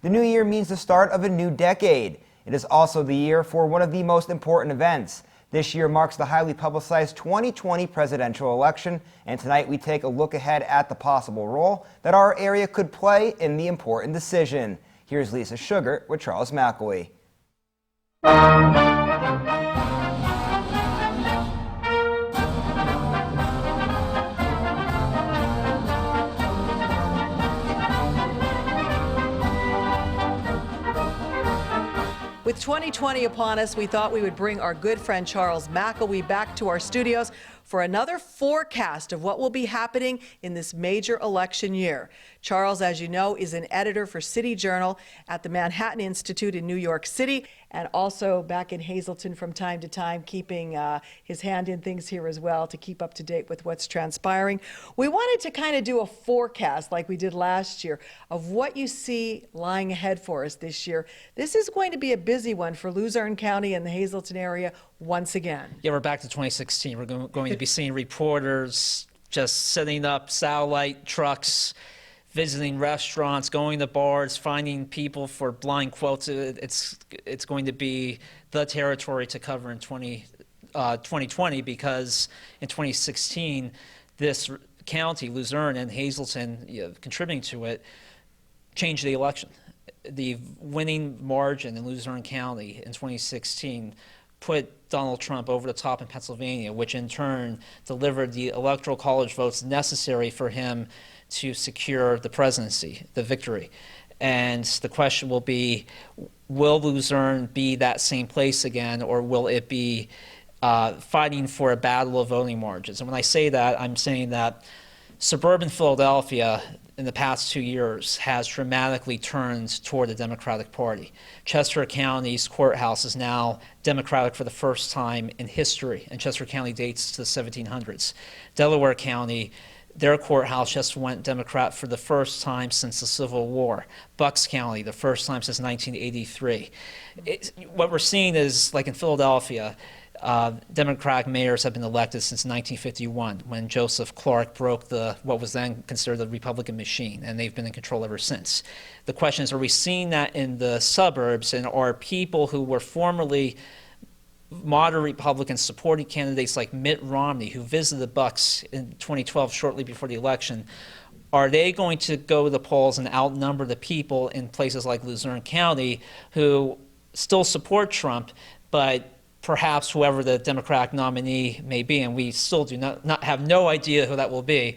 The new year means the start of a new decade. It is also the year for one of the most important events. This year marks the highly publicized 2020 presidential election, and tonight we take a look ahead at the possible role that our area could play in the important decision. Here's Lisa Sugar with Charles McElwee. With 2020 upon us, we thought we would bring our good friend Charles McElwee back to our studios for another forecast of what will be happening in this major election year. Charles, as you know, is an editor for City Journal at the Manhattan Institute in New York City, and also back in Hazleton from time to time, keeping his hand in things here as well to keep up to date with what's transpiring. We wanted to kind of do a forecast like we did last year of what you see lying ahead for us this year. This is going to be a busy one for Luzerne County and the Hazleton area once again. Yeah, we're back to 2016. We're going to be seeing reporters just setting up satellite trucks, visiting restaurants, going to bars, finding people for blind quotes. It's going to be the territory to cover in 2020 because in 2016, this county, Luzerne and Hazleton, contributing to it, changed the election. The winning margin in Luzerne County in 2016 put Donald Trump over the top in Pennsylvania, which in turn delivered the electoral college votes necessary for him to secure the presidency, the victory. And the question will be, will Luzerne be that same place again, or will it be fighting for a battle of voting margins? And when I say that, I'm saying that suburban Philadelphia in the past 2 years has dramatically turned toward the Democratic Party. Chester County's courthouse is now Democratic for the first time in history, and Chester County dates to the 1700s. Delaware County, their courthouse just went Democrat for the first time since the Civil War. Bucks County, the first time since 1983. What we're seeing is, like in Philadelphia, Democratic mayors have been elected since 1951, when Joseph Clark broke what was then considered the Republican machine, and they've been in control ever since. The question is, are we seeing that in the suburbs, and are people who were formerly moderate Republicans supporting candidates like Mitt Romney, who visited the Bucks in 2012 shortly before the election, are they going to go to the polls and outnumber the people in places like Luzerne County who still support Trump, but perhaps whoever the Democratic nominee may be, and we still do not have no idea who that will be,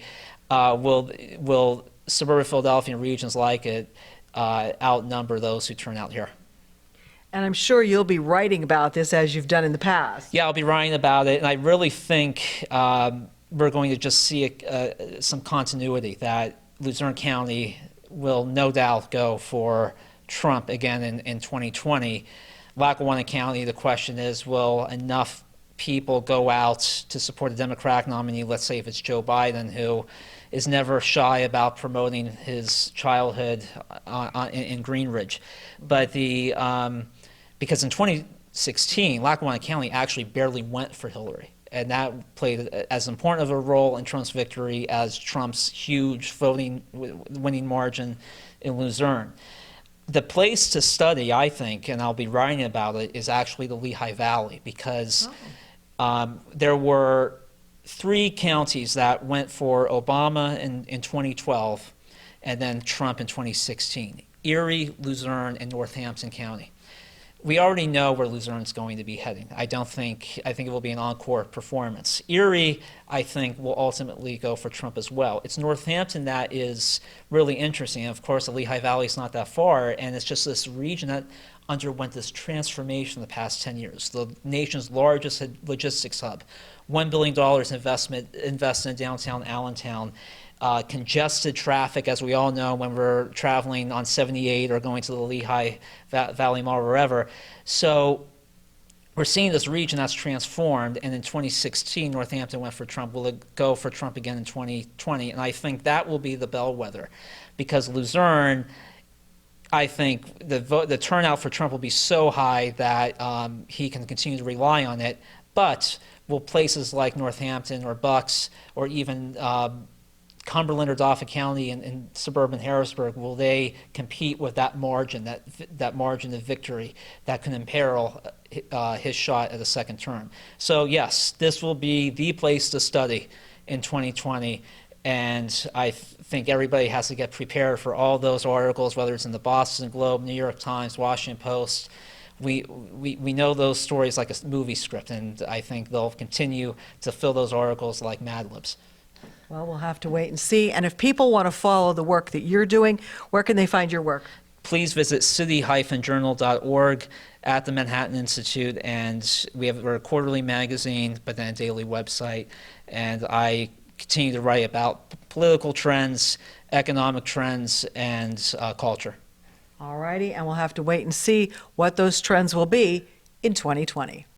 will suburban Philadelphia and regions like it outnumber those who turn out here? And I'm sure you'll be writing about this as you've done in the past. Yeah, I'll be writing about it, and I really think we're going to just see some continuity, that Luzerne County will no doubt go for Trump again in 2020. Lackawanna County, the question is, will enough people go out to support a Democratic nominee, let's say if it's Joe Biden, who is never shy about promoting his childhood in Greenridge. But because in 2016, Lackawanna County actually barely went for Hillary, and that played as important of a role in Trump's victory as Trump's huge winning margin in Luzerne. The place to study, I think, and I'll be writing about it, is actually the Lehigh Valley, because there were 3 counties that went for Obama in 2012 and then Trump in 2016: Erie, Luzerne, and Northampton County. We already know where Luzerne's going to be heading. I think it will be an encore performance. Erie, I think, will ultimately go for Trump as well. It's Northampton that is really interesting. Of course, the Lehigh Valley is not that far, and it's just this region that underwent this transformation in the past 10 years. The nation's largest logistics hub, $1 billion invested in downtown Allentown. Congested traffic, as we all know, when we're traveling on 78 or going to the Lehigh Valley Mall or wherever. So we're seeing this region that's transformed, and in 2016, Northampton went for Trump. Will it go for Trump again in 2020? And I think that will be the bellwether, because Luzerne, I think the turnout for Trump will be so high that he can continue to rely on it. But will places like Northampton or Bucks or even Cumberland or Dauphin County in suburban Harrisburg, will they compete with that margin, that margin of victory that can imperil his shot at a second term? So yes, this will be the place to study in 2020, and I think everybody has to get prepared for all those articles, whether it's in the Boston Globe, New York Times, Washington Post. We know those stories like a movie script, and I think they'll continue to fill those articles like Mad Libs. Well, we'll have to wait and see. And if people want to follow the work that you're doing, where can they find your work? Please visit city-journal.org at the Manhattan Institute, and we're a quarterly magazine, but then a daily website, and I continue to write about political trends, economic trends, and culture. All righty, and we'll have to wait and see what those trends will be in 2020.